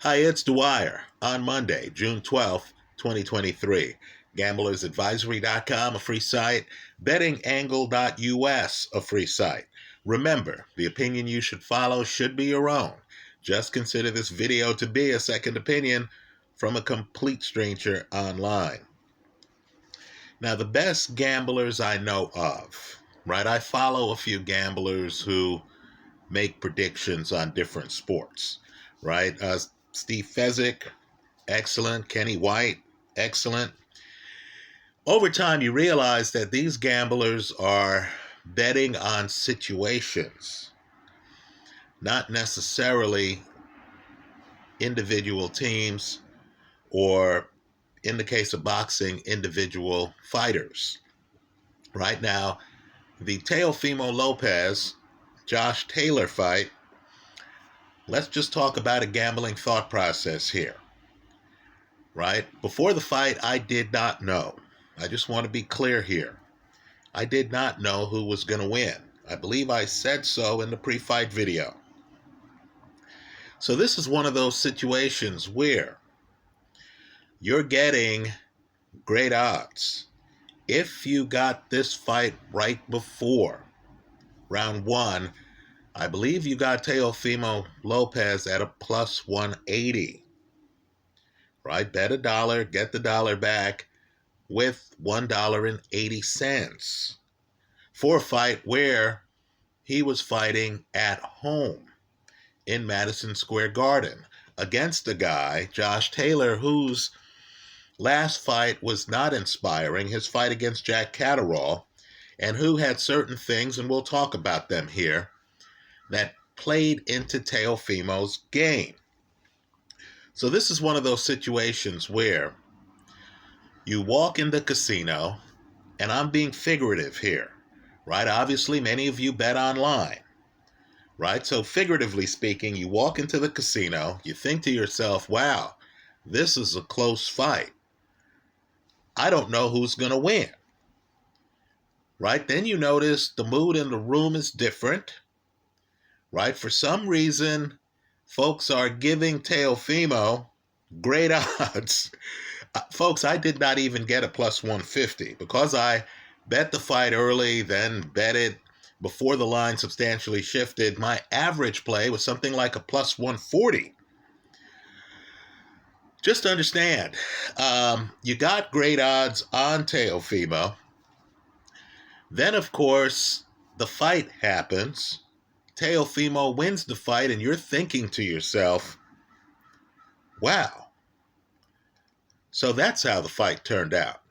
Hi, it's Dwyer on Monday, June 12th, 2023. GamblersAdvisory.com, a free site. BettingAngle.us, a free site. Remember, the opinion you should follow should be your own. Just consider this video to be a second opinion from a complete stranger online. Now, the best gamblers I know of, right? I follow a few gamblers who make predictions on different sports, right? Steve Fezzik, excellent. Kenny White, excellent. Over time, you realize that these gamblers are betting on situations, not necessarily individual teams or, in the case of boxing, individual fighters. Right now, the Teofimo Lopez, Josh Taylor fight, let's just talk about a gambling thought process here. Right? Before the fight, I did not know. I just want to be clear here. I did not know who was going to win. I believe I said so in the pre-fight video. So this is one of those situations where you're getting great odds. If you got this fight right before round one, I believe you got Teofimo Lopez at a plus 180. Right? Bet $1, get the dollar back with $1.80 for a fight where he was fighting at home in Madison Square Garden against a guy, Josh Taylor, whose last fight was not inspiring, his fight against Jack Catterall, and who had certain things, and we'll talk about them here, that played into Teofimo's game. So this is one of those situations where you walk in the casino, and I'm being figurative here, right? Obviously, many of you bet online, right? So figuratively speaking, you walk into the casino, you think to yourself, wow, this is a close fight. I don't know who's going to win, right? Then you notice the mood in the room is different, right? For some reason, folks are giving Teofimo great odds. Folks, I did not even get a plus 150 because I bet the fight early, then bet it before the line substantially shifted. My average play was something like a plus 140. Just understand, you got great odds on Teofimo. Then, of course, the fight happens. Teofimo wins the fight, and you're thinking to yourself, wow. So that's how the fight turned out.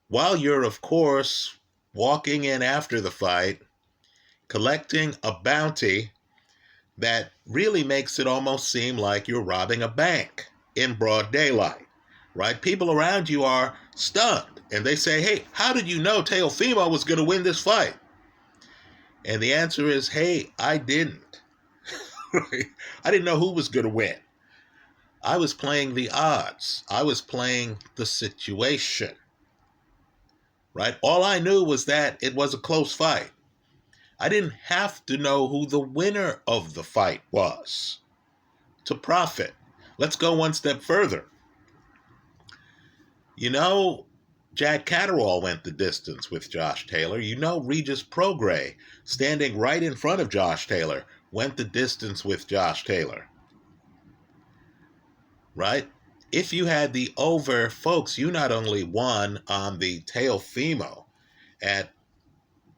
While you're, of course, walking in after the fight, collecting a bounty that really makes it almost seem like you're robbing a bank in broad daylight, right? People around you are stunned, and they say, hey, how did you know Teofimo was going to win this fight? And the answer is, hey, I didn't. I didn't know who was going to win. I was playing the odds. I was playing the situation, right? All I knew was that it was a close fight. I didn't have to know who the winner of the fight was to profit. Let's go one step further. You know, Jack Catterall went the distance with Josh Taylor. You know, Regis Prograis, standing right in front of Josh Taylor, went the distance with Josh Taylor. Right? If you had the over, folks, you not only won on the Teofimo at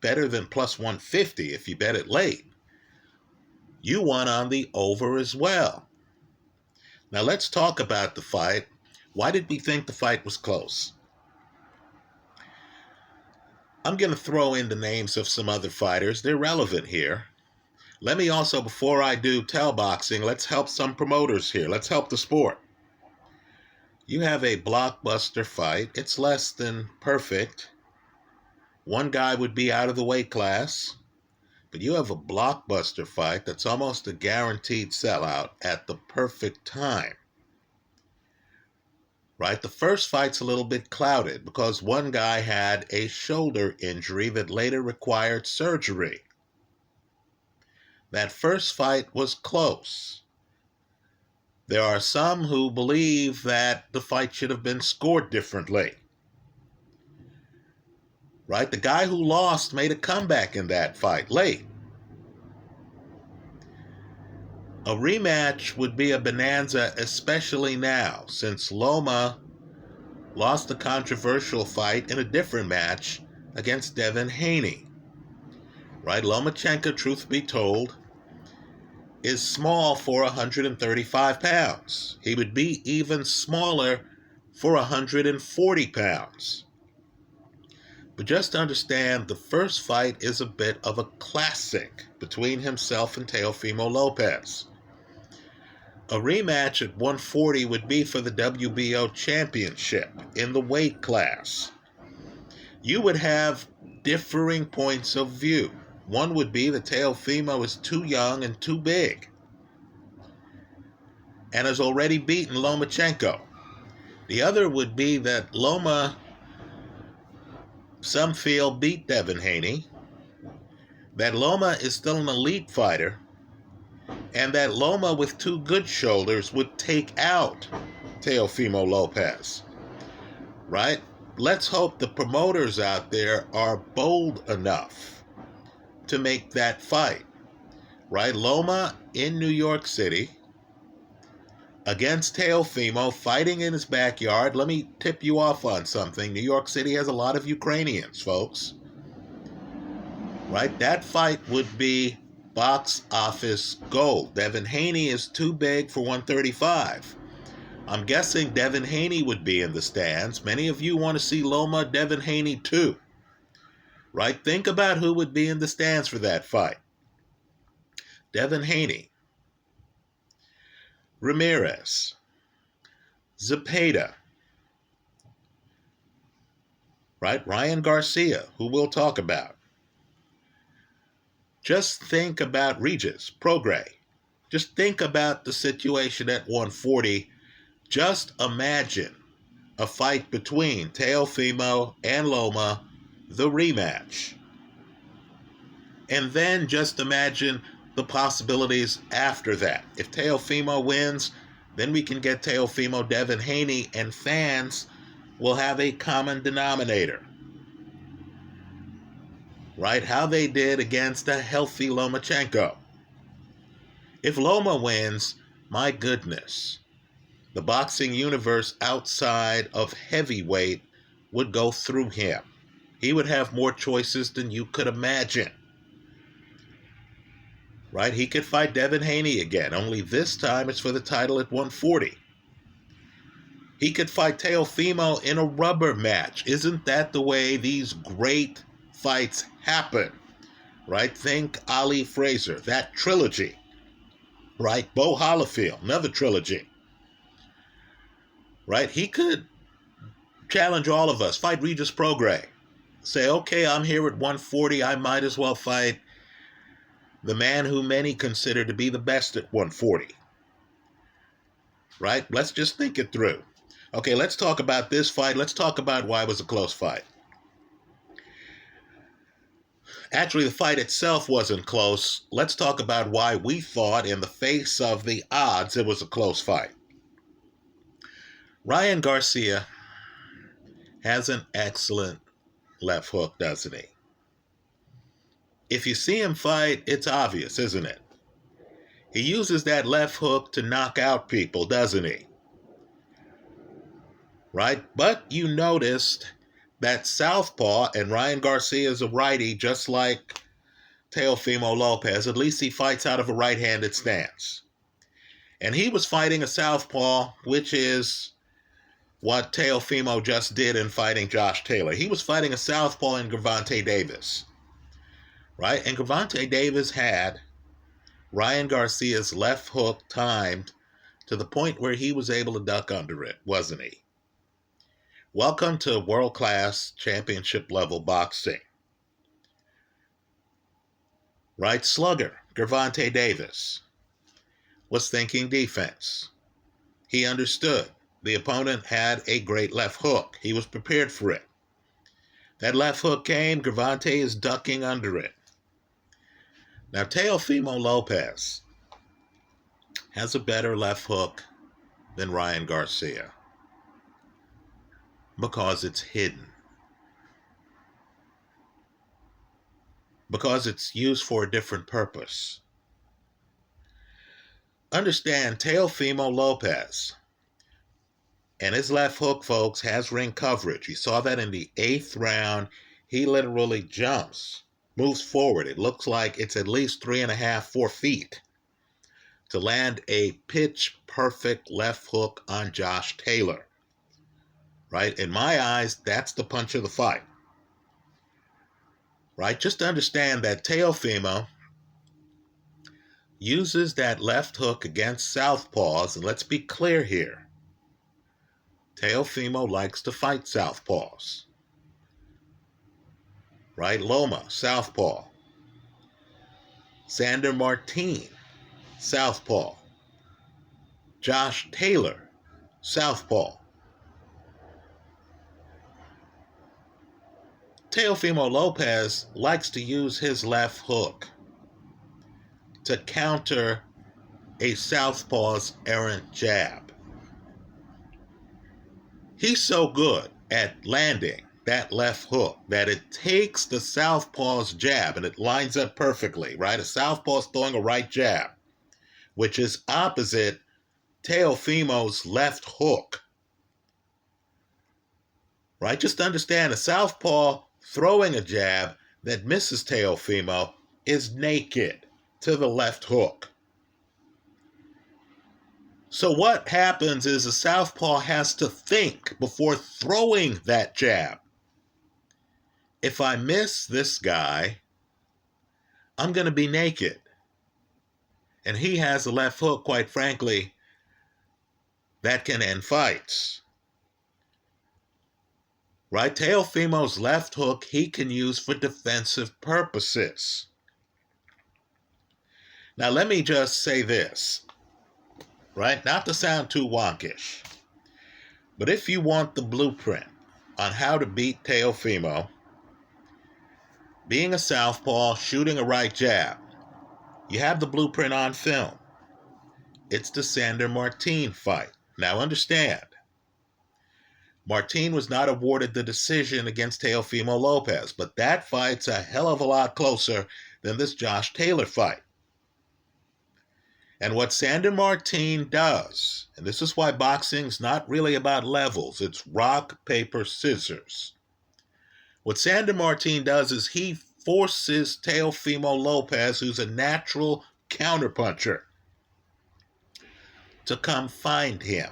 better than plus 150 if you bet it late, you won on the over as well. Now let's talk about the fight. Why did we think the fight was close? I'm going to throw in the names of some other fighters. They're relevant here. Let me also, before I do tell boxing, let's help some promoters here. Let's help the sport. You have a blockbuster fight. It's less than perfect. One guy would be out of the weight class, but you have a blockbuster fight that's almost a guaranteed sellout at the perfect time. Right? The first fight's a little bit clouded because one guy had a shoulder injury that later required surgery. That first fight was close. There are some who believe that the fight should have been scored differently. Right? The guy who lost made a comeback in that fight late. A rematch would be a bonanza, especially now, since Loma lost the controversial fight in a different match against Devin Haney. Right? Lomachenko, truth be told, is small for 135 pounds. He would be even smaller for 140 pounds. But just understand, the first fight is a bit of a classic between himself and Teofimo Lopez. A rematch at 140 would be for the WBO championship in the weight class. You would have differing points of view. One would be that Teofimo is too young and too big and has already beaten Lomachenko. The other would be that Loma, some feel, beat Devin Haney, that Loma is still an elite fighter, and that Loma with two good shoulders would take out Teofimo Lopez. Right? Let's hope the promoters out there are bold enough to make that fight. Right? Loma in New York City against Teofimo, fighting in his backyard. Let me tip you off on something. New York City has a lot of Ukrainians, folks. Right? That fight would be box office gold. Devin Haney is too big for 135. I'm guessing Devin Haney would be in the stands. Many of you want to see Loma Devin Haney too. Right? Think about who would be in the stands for that fight. Devin Haney, Ramirez, Zepeda, right? Ryan Garcia, who we'll talk about. Just think about Regis Prograis. Just think about the situation at 140. Just imagine a fight between Teofimo and Loma, the rematch. And then just imagine the possibilities after that. If Teofimo wins, then we can get Teofimo, Devin Haney, and fans will have a common denominator. Right? How they did against a healthy Lomachenko. If Loma wins, my goodness, the boxing universe outside of heavyweight would go through him. He would have more choices than you could imagine. Right? He could fight Devin Haney again, only this time it's for the title at 140. He could fight Teofimo in a rubber match. Isn't that the way these great fights happen? Right? Think Ali Fraser, that trilogy. Right? Bo Holyfield, another trilogy. Right? He could challenge all of us, fight Regis Prograis. Say, okay, I'm here at 140, I might as well fight the man who many consider to be the best at 140. Right? Let's just think it through. Okay, let's talk about this fight. Let's talk about why it was a close fight. Actually, the fight itself wasn't close. Let's talk about why we thought, in the face of the odds, it was a close fight. Ryan Garcia has an excellent left hook, doesn't he? If you see him fight, it's obvious, isn't it? He uses that left hook to knock out people, doesn't he? Right? But you noticed that southpaw, and Ryan Garcia is a righty, just like Teofimo Lopez. At least he fights out of a right-handed stance. And he was fighting a southpaw, which is what Teofimo just did in fighting Josh Taylor. He was fighting a southpaw in Gervonta Davis. Right? And Gervonta Davis had Ryan Garcia's left hook timed to the point where he was able to duck under it, wasn't he? Welcome to world-class championship-level boxing. Right? Slugger, Gervonta Davis, was thinking defense. He understood the opponent had a great left hook. He was prepared for it. That left hook came, Gervonta is ducking under it. Now, Teofimo Lopez has a better left hook than Ryan Garcia because it's hidden, because it's used for a different purpose. Understand, Teofimo Lopez and his left hook, folks, has ring coverage. You saw that in the 8th round. He literally jumps, moves forward. It looks like it's at least 3.5, 4 feet to land a pitch perfect left hook on Josh Taylor. Right? In my eyes, that's the punch of the fight. Right? Just understand that Teofimo uses that left hook against southpaws, and let's be clear here. Teofimo likes to fight southpaws. Right? Loma, southpaw. Sander Martin, southpaw. Josh Taylor, southpaw. Teofimo Lopez likes to use his left hook to counter a southpaw's errant jab. He's so good at landing that left hook that it takes the southpaw's jab and it lines up perfectly, right? A southpaw's throwing a right jab, which is opposite Teofimo's left hook. Right? Just understand, a southpaw throwing a jab that misses Teofimo is naked to the left hook. So what happens is a southpaw has to think before throwing that jab. If I miss this guy, I'm going to be naked. And he has a left hook, quite frankly, that can end fights. Right? Teofimo's left hook he can use for defensive purposes. Now let me just say this, right? Not to sound too wonkish, but if you want the blueprint on how to beat Teofimo, being a southpaw, shooting a right jab, you have the blueprint on film. It's the Sander Martin fight. Now understand, Martin was not awarded the decision against Teofimo Lopez, but that fight's a hell of a lot closer than this Josh Taylor fight. And what Sander Martin does, and this is why boxing's not really about levels, it's rock, paper, scissors. What Sander Martin does is he forces Teofimo Lopez, who's a natural counterpuncher, to come find him,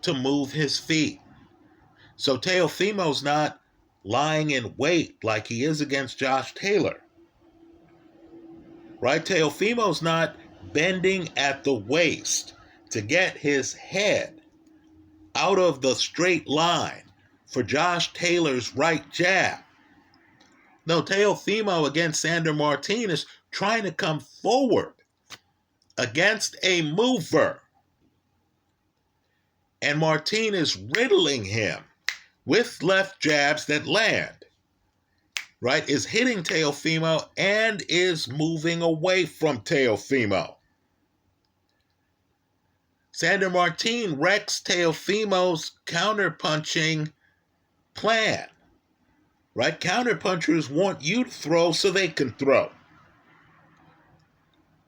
to move his feet. So Teofimo's not lying in wait like he is against Josh Taylor. Right? Teofimo's not bending at the waist to get his head out of the straight line for Josh Taylor's right jab. No, Teofimo against Sander Martin is trying to come forward against a mover. And Martin is riddling him with left jabs that land. Right? Is hitting Teofimo and is moving away from Teofimo. Sander Martin wrecks Teofimo's counterpunching plan. Right? Counterpunchers want you to throw so they can throw.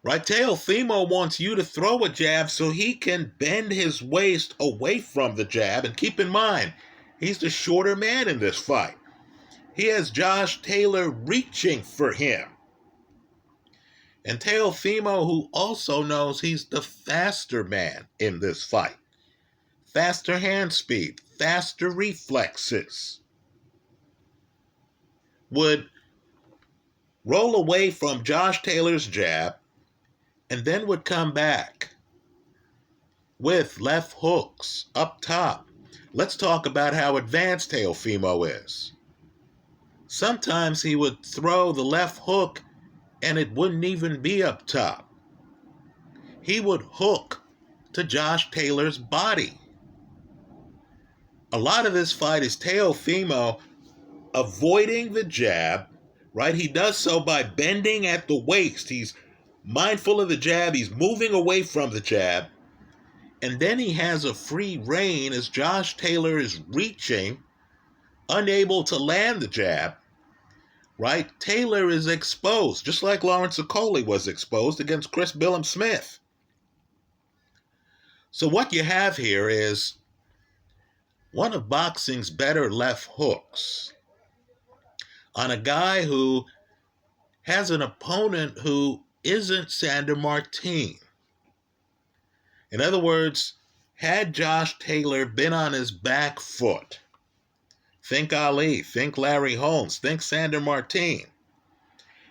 Right? Teofimo wants you to throw a jab so he can bend his waist away from the jab. And keep in mind, he's the shorter man in this fight. He has Josh Taylor reaching for him. And Teofimo, who also knows he's the faster man in this fight. Faster hand speed, faster reflexes. Would roll away from Josh Taylor's jab and then would come back with left hooks up top. Let's talk about how advanced Teofimo is. Sometimes he would throw the left hook and it wouldn't even be up top. He would hook to Josh Taylor's body. A lot of this fight is Teofimo avoiding the jab, right? He does so by bending at the waist. He's mindful of the jab. He's moving away from the jab. And then he has a free rein as Josh Taylor is reaching, unable to land the jab, right? Taylor is exposed, just like Lawrence Okolie was exposed against Chris Billum Smith. So what you have here is one of boxing's better left hooks on a guy who has an opponent who isn't Sandor Martin. In other words, had Josh Taylor been on his back foot, think Ali, think Larry Holmes, think Sandor Martin,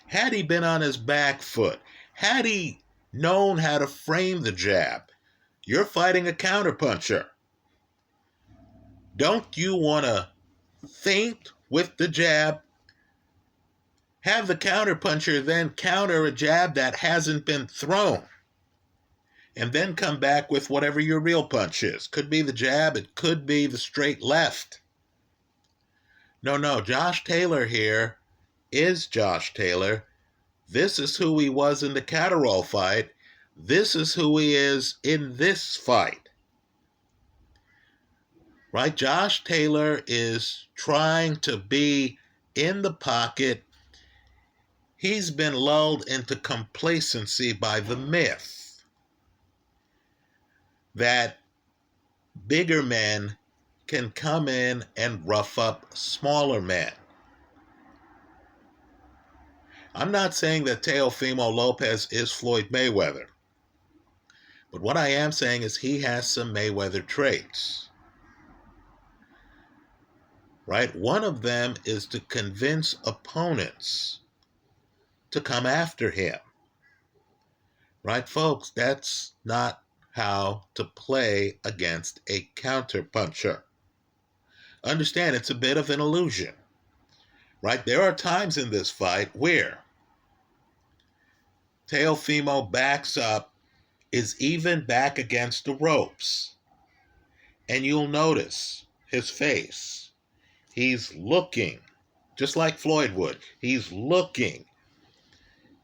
had he been on his back foot, had he known how to frame the jab, you're fighting a counterpuncher. Don't you want to feint with the jab, have the counterpuncher then counter a jab that hasn't been thrown, and then come back with whatever your real punch is? Could be the jab, it could be the straight left. No, Josh Taylor here is Josh Taylor. This is who he was in the Catterall fight. This is who he is in this fight. Right? Josh Taylor is trying to be in the pocket. He's been lulled into complacency by the myth that bigger men can come in and rough up smaller men. I'm not saying that Teofimo Lopez is Floyd Mayweather, but what I am saying is he has some Mayweather traits. Right? One of them is to convince opponents to come after him. Right, folks? That's not how to play against a counterpuncher. Understand, it's a bit of an illusion. Right? There are times in this fight where Teofimo backs up, is even back against the ropes, and you'll notice his face. He's looking, just like Floyd would, he's looking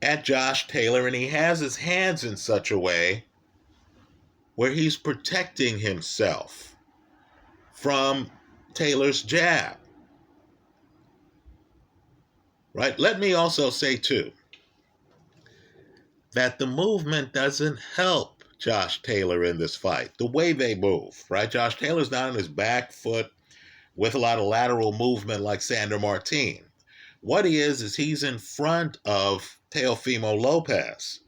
at Josh Taylor, and he has his hands in such a way where he's protecting himself from Taylor's jab. Right? Let me also say, too, that the movement doesn't help Josh Taylor in this fight. The way they move, right? Josh Taylor's not on his back foot with a lot of lateral movement like Sandor Martin. What he is he's in front of Teofimo Lopez,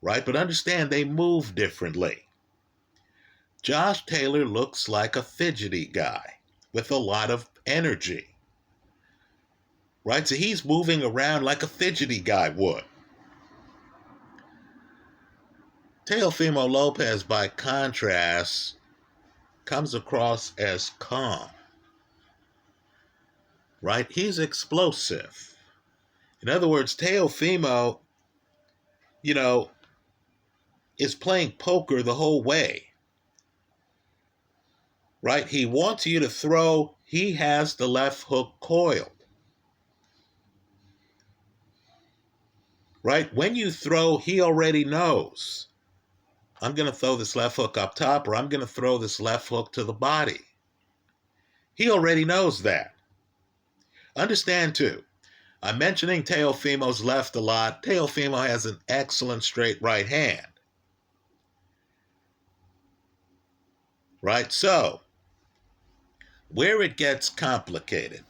right? But understand, they move differently. Josh Taylor looks like a fidgety guy with a lot of energy, right? So he's moving around like a fidgety guy would. Teofimo Lopez, by contrast, comes across as calm, right? He's explosive. In other words, Teofimo, is playing poker the whole way, right? He wants you to throw. He has the left hook coiled, right? When you throw, he already knows. I'm going to throw this left hook up top, or I'm going to throw this left hook to the body. He already knows that. Understand, too, I'm mentioning Teofimo's left a lot. Teofimo has an excellent straight right hand. Right? So, where it gets complicated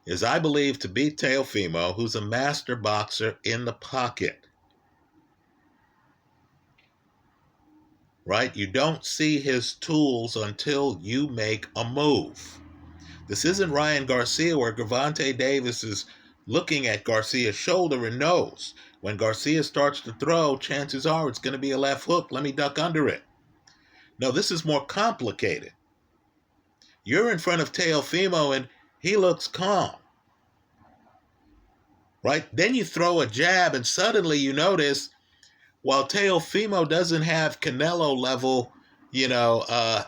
is, I believe, to beat Teofimo, who's a master boxer in the pocket. Right? You don't see his tools until you make a move. This isn't Ryan Garcia, where Gervonta Davis is looking at Garcia's shoulder and knows when Garcia starts to throw, chances are it's going to be a left hook. Let me duck under it. No, this is more complicated. You're in front of Teofimo and he looks calm. Right? Then you throw a jab and suddenly you notice, while Teofimo doesn't have Canelo level,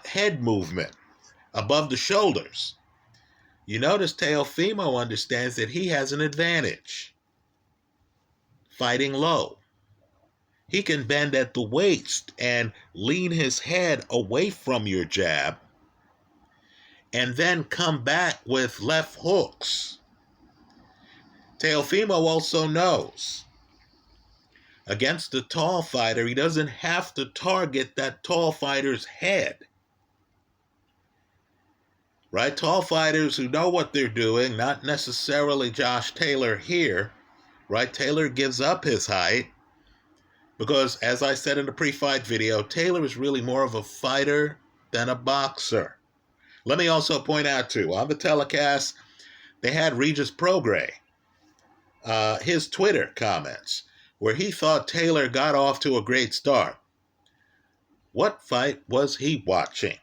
head movement above the shoulders, you notice Teofimo understands that he has an advantage fighting low. He can bend at the waist and lean his head away from your jab and then come back with left hooks. Teofimo also knows against a tall fighter, he doesn't have to target that tall fighter's head. Right? Tall fighters who know what they're doing, not necessarily Josh Taylor here, right? Taylor gives up his height because, as I said in the pre-fight video, Taylor is really more of a fighter than a boxer. Let me also point out, too, on the telecast, they had Regis Prograis, his Twitter comments, where he thought Taylor got off to a great start. What fight was he watching?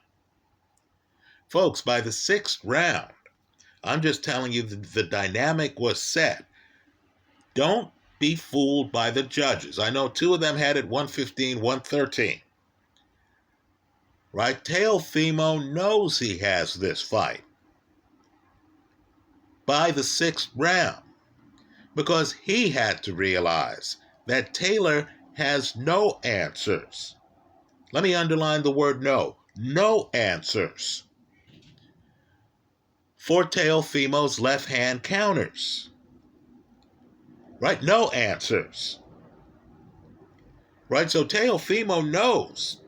Folks, by the 6th round, I'm just telling you the dynamic was set. Don't be fooled by the judges. I know 2 of them had it 115, 113. Right? Teofimo knows he has this fight by the 6th round because he had to realize that Taylor has no answers. Let me underline the word no. No answers for Teofimo's left-hand counters. Right? No answers. Right? So Teofimo knows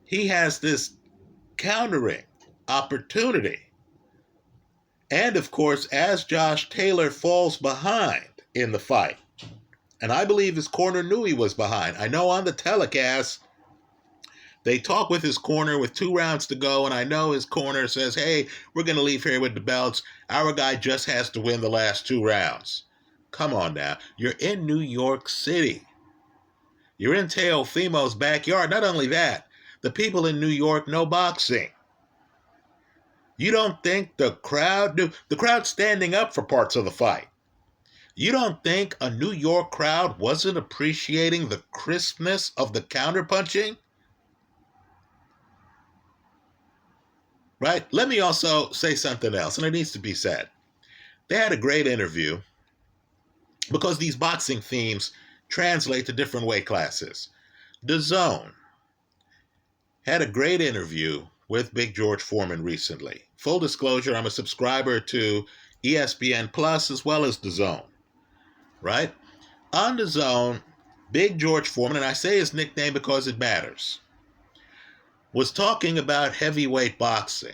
he has this countering opportunity. And, of course, as Josh Taylor falls behind in the fight, and I believe his corner knew he was behind. I know on the telecast, they talk with his corner with 2 rounds to go, and I know his corner says, hey, we're going to leave here with the belts. Our guy just has to win the last 2 rounds. Come on now. You're in New York City. You're in Teofimo's backyard. Not only that, the people in New York know boxing. You don't think the crowd knew? The crowd's standing up for parts of the fight. You don't think a New York crowd wasn't appreciating the crispness of the counterpunching? Right? Let me also say something else, and it needs to be said. They had a great interview because these boxing themes translate to different weight classes. DAZN had a great interview with Big George Foreman recently. Full disclosure, I'm a subscriber to ESPN Plus as well as DAZN. Right? On DAZN, Big George Foreman, and I say his nickname because it matters, was talking about heavyweight boxing.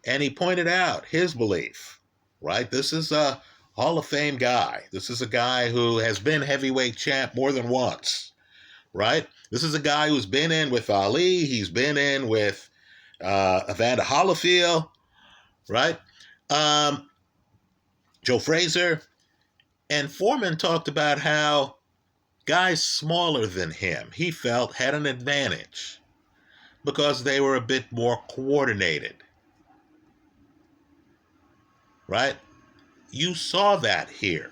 And he pointed out his belief, right? This is a Hall of Fame guy. This is a guy who has been heavyweight champ more than once, right? This is a guy who's been in with Ali. He's been in with Evander Holyfield, right? Joe Frazier. And Foreman talked about how guys smaller than him, he felt, had an advantage because they were a bit more coordinated, right? You saw that here.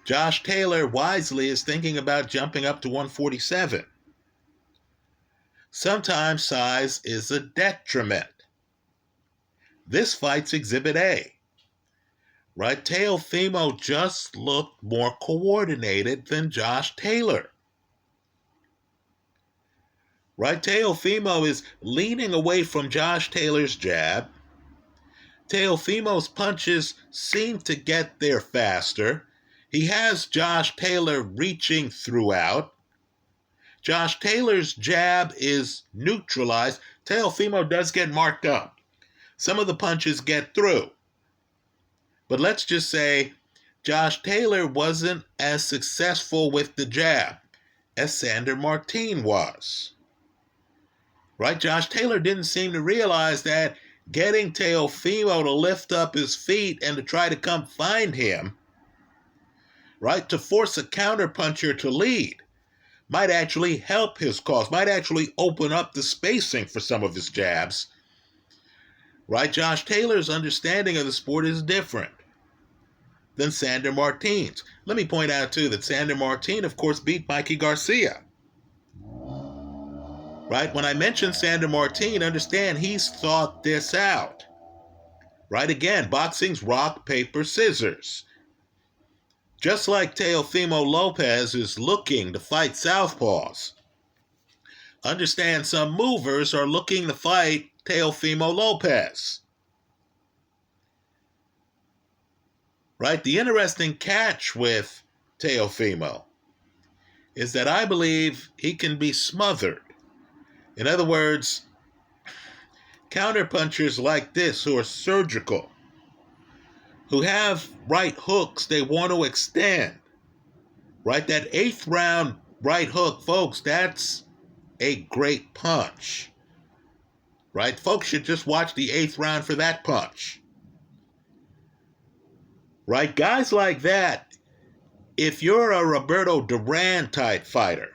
Josh Taylor wisely is thinking about jumping up to 147. Sometimes size is a detriment. This fight's Exhibit A. Right? Teofimo just looked more coordinated than Josh Taylor. Right? Teofimo is leaning away from Josh Taylor's jab. Teofimo's punches seem to get there faster. He has Josh Taylor reaching throughout. Josh Taylor's jab is neutralized. Teofimo does get marked up. Some of the punches get through. But let's just say Josh Taylor wasn't as successful with the jab as Sandor Martin was. Right? Josh Taylor didn't seem to realize that getting Teofimo to lift up his feet and to try to come find him, right, to force a counterpuncher to lead, might actually help his cause, might actually open up the spacing for some of his jabs. Right? Josh Taylor's understanding of the sport is different than Sandor Martin's. Let me point out, too, that Sandor Martin, of course, beat Mikey Garcia. Right? When I mention Sandor Martin, understand he's thought this out. Right? Again, boxing's rock, paper, scissors. Just like Teofimo Lopez is looking to fight southpaws. Understand, some movers are looking to fight Teofimo Lopez. Right? The interesting catch with Teofimo is that I believe he can be smothered. In other words, counterpunchers like this who are surgical, who have right hooks they want to extend, right? That 8th round right hook, folks, that's a great punch, right? Folks should just watch the 8th round for that punch, right? Guys like that, if you're a Roberto Duran type fighter,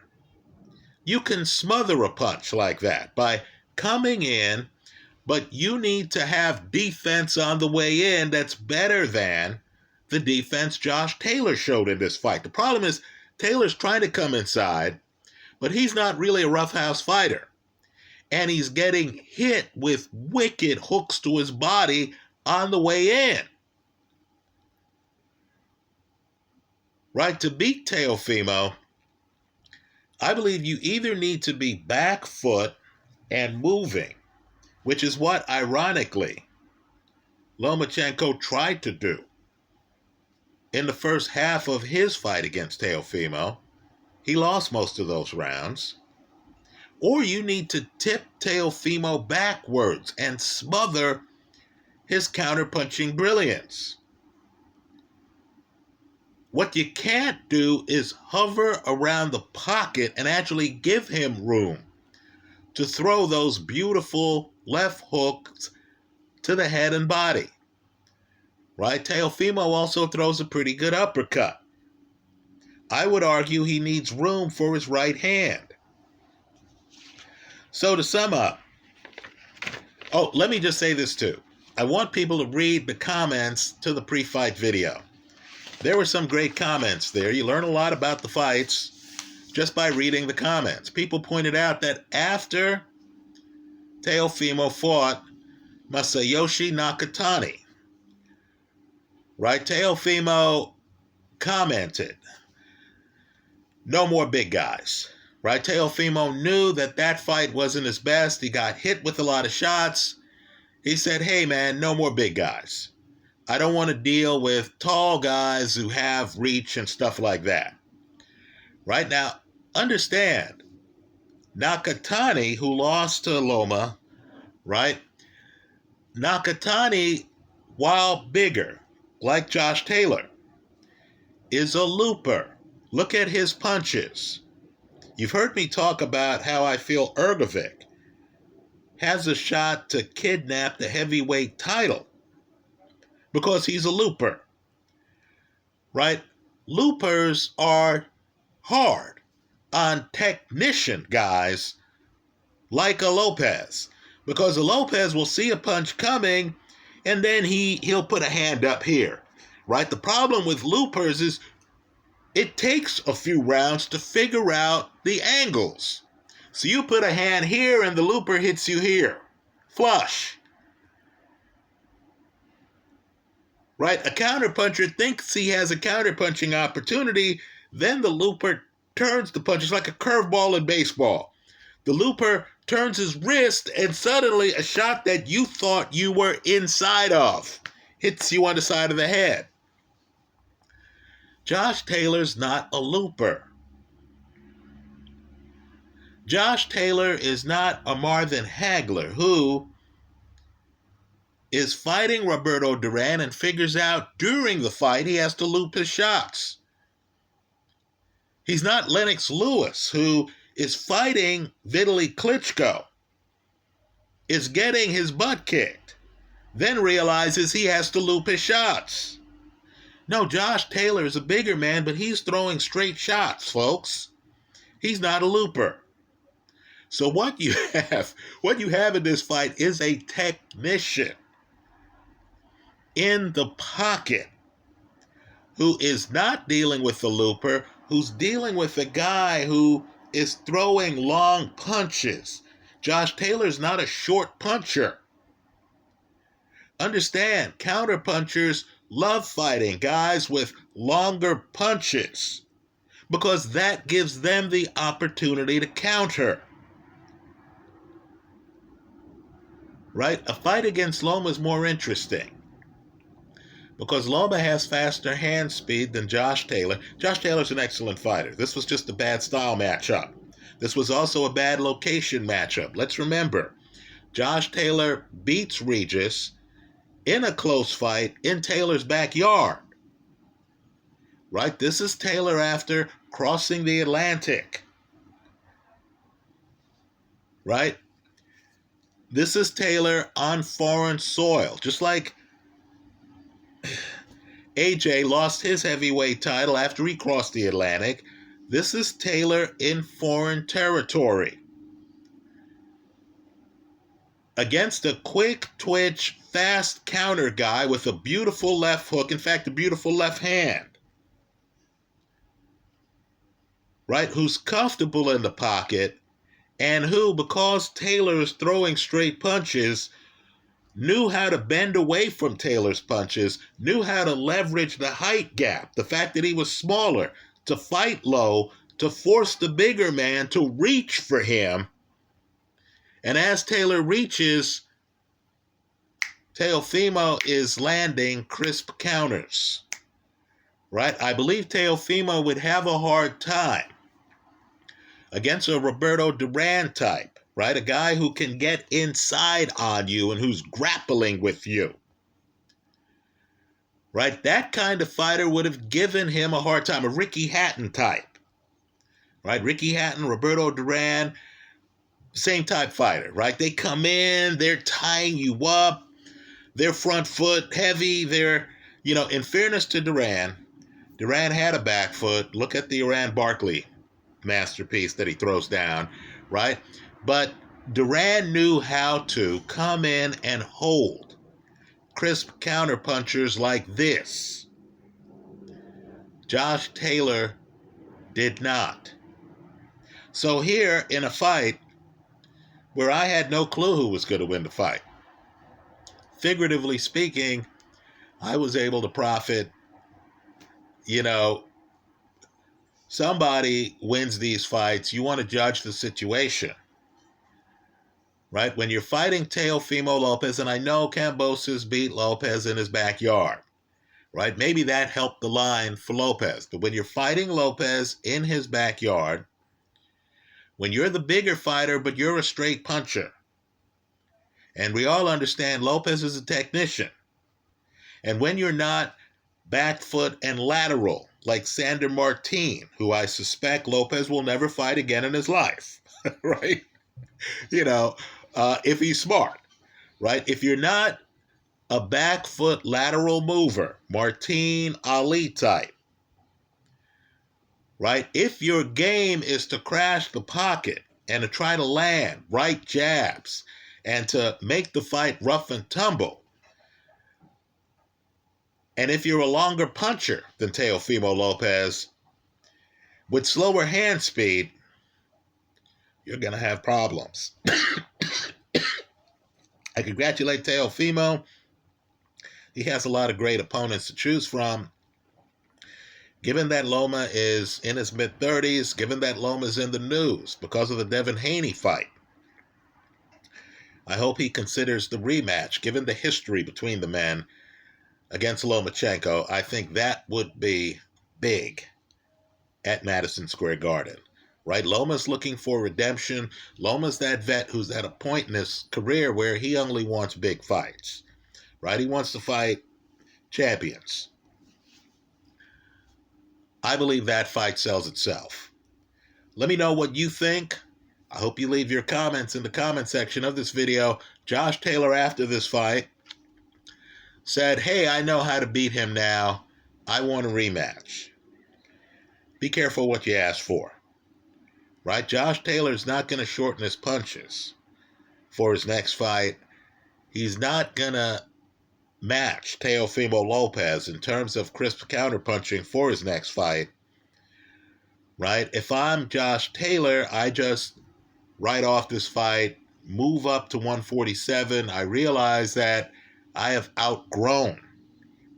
you can smother a punch like that by coming in, but you need to have defense on the way in that's better than the defense Josh Taylor showed in this fight. The problem is Taylor's trying to come inside, but he's not really a roughhouse fighter. And he's getting hit with wicked hooks to his body on the way in. Right? To beat Teofimo, I believe you either need to be back foot and moving, which is what, ironically, Lomachenko tried to do in the first half of his fight against Teofimo. He lost most of those rounds. Or you need to tip Teofimo backwards and smother his counterpunching brilliance. What you can't do is hover around the pocket and actually give him room to throw those beautiful left hooks to the head and body. Right? Teofimo also throws a pretty good uppercut. I would argue he needs room for his right hand. So to sum up, let me just say this too. I want people to read the comments to the pre-fight video. There were some great comments there. You learn a lot about the fights just by reading the comments. People pointed out that after Teofimo fought Masayoshi Nakatani, right, Teofimo commented, "No more big guys." Right? Teofimo knew that that fight wasn't his best. He got hit with a lot of shots. He said, "Hey, man, no more big guys. I don't want to deal with tall guys who have reach and stuff like that." Right? Now, understand, Nakatani, who lost to Loma, right? Nakatani, while bigger, like Josh Taylor, is a looper. Look at his punches. You've heard me talk about how I feel Ergovic has a shot to kidnap the heavyweight title because he's a looper, right? Loopers are hard on technician guys like a Lopez, because a Lopez will see a punch coming and then he'll put a hand up here, right? The problem with loopers is it takes a few rounds to figure out the angles. So you put a hand here and the looper hits you here. Flush. Right? A counterpuncher thinks he has a counterpunching opportunity, then the looper turns the punch. It's like a curveball in baseball. The looper turns his wrist and suddenly a shot that you thought you were inside of hits you on the side of the head. Josh Taylor's not a looper. Josh Taylor is not a Marvin Hagler who is fighting Roberto Duran and figures out during the fight he has to loop his shots. He's not Lennox Lewis, who is fighting Vitaly Klitschko, is getting his butt kicked, then realizes he has to loop his shots. No, Josh Taylor is a bigger man, but he's throwing straight shots, folks. He's not a looper. So what you have in this fight is a technician in the pocket who is not dealing with the looper, who's dealing with a guy who is throwing long punches. Josh Taylor's not a short puncher. Understand, counterpunchers love fighting guys with longer punches because that gives them the opportunity to counter. Right? A fight against Loma is more interesting because Loma has faster hand speed than Josh Taylor. Josh Taylor's an excellent fighter. This was just a bad style matchup. This was also a bad location matchup. Let's remember, Josh Taylor beats Regis in a close fight in Taylor's backyard. Right? This is Taylor after crossing the Atlantic. Right? This is Taylor on foreign soil. Just like AJ lost his heavyweight title after he crossed the Atlantic, this is Taylor in foreign territory. Against a quick twitch, fast counter guy with a beautiful left hook, in fact, a beautiful left hand. Right? Who's comfortable in the pocket and who, because Taylor is throwing straight punches, knew how to bend away from Taylor's punches, knew how to leverage the height gap, the fact that he was smaller, to fight low, to force the bigger man to reach for him. And as Taylor reaches, Teofimo is landing crisp counters. Right? I believe Teofimo would have a hard time against a Roberto Duran type, right? A guy who can get inside on you and who's grappling with you. Right? That kind of fighter would have given him a hard time, a Ricky Hatton type. Right? Ricky Hatton, Roberto Duran, same type fighter, right? They come in, they're tying you up, they're front foot heavy, they're, in fairness to Duran had a back foot. Look at the Iran Barkley masterpiece that he throws down, right? But Duran knew how to come in and hold crisp counterpunchers like this. Josh Taylor did not. So here in a fight where I had no clue who was going to win the fight, figuratively speaking, I was able to profit. Somebody wins these fights. You want to judge the situation. Right? When you're fighting Teofimo Lopez, and I know Kambosos beat Lopez in his backyard, right? Maybe that helped the line for Lopez. But when you're fighting Lopez in his backyard, when you're the bigger fighter, but you're a straight puncher, and we all understand Lopez is a technician, and when you're not back foot and lateral, like Sander Martin, who I suspect Lopez will never fight again in his life, right? If he's smart, right? If you're not a back foot lateral mover, Martin Ali type, right? If your game is to crash the pocket and to try to land right jabs and to make the fight rough and tumble, and if you're a longer puncher than Teofimo Lopez with slower hand speed, you're going to have problems. I congratulate Teofimo. He has a lot of great opponents to choose from. Given that Loma is in his mid-30s, given that Loma is in the news because of the Devin Haney fight, I hope he considers the rematch. Given the history between the men against Lomachenko, I think that would be big at Madison Square Garden. Right? Loma's looking for redemption. Loma's that vet who's at a point in his career where he only wants big fights. Right? He wants to fight champions. I believe that fight sells itself. Let me know what you think. I hope you leave your comments in the comment section of this video. Josh Taylor, after this fight, said, hey, I know how to beat him now. I want a rematch. Be careful what you ask for. Right? Josh Taylor's not going to shorten his punches for his next fight. He's not going to match Teofimo Lopez in terms of crisp counterpunching for his next fight. Right? If I'm Josh Taylor, I just write off this fight, move up to 147. I realize that I have outgrown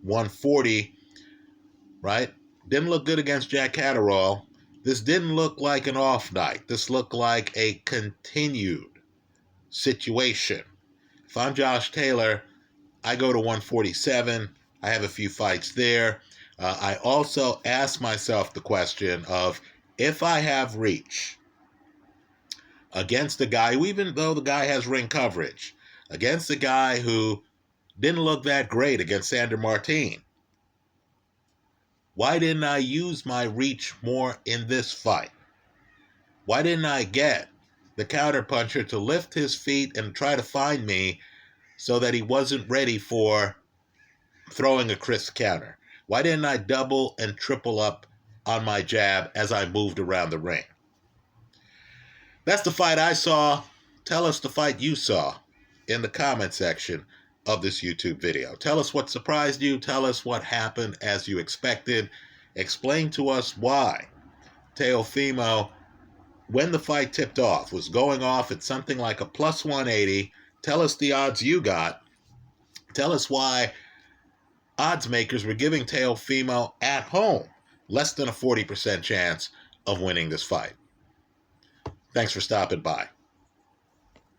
140, right? Didn't look good against Jack Catterall. This didn't look like an off night. This looked like a continued situation. If I'm Josh Taylor, I go to 147. I have a few fights there. I also ask myself the question of, if I have reach against a guy who, even though the guy has ring coverage, against a guy who didn't look that great against Sander Martin, why didn't I use my reach more in this fight? Why didn't I get the counterpuncher to lift his feet and try to find me so that he wasn't ready for throwing a crisp counter? Why didn't I double and triple up on my jab as I moved around the ring? That's the fight I saw. Tell us the fight you saw in the comment section of this YouTube video. Tell us what surprised you. Tell us what happened as you expected. Explain to us why Teofimo, when the fight tipped off, was going off at something like a plus 180. Tell us the odds you got. Tell us why odds makers were giving Teofimo at home less than a 40% chance of winning this fight. Thanks for stopping by.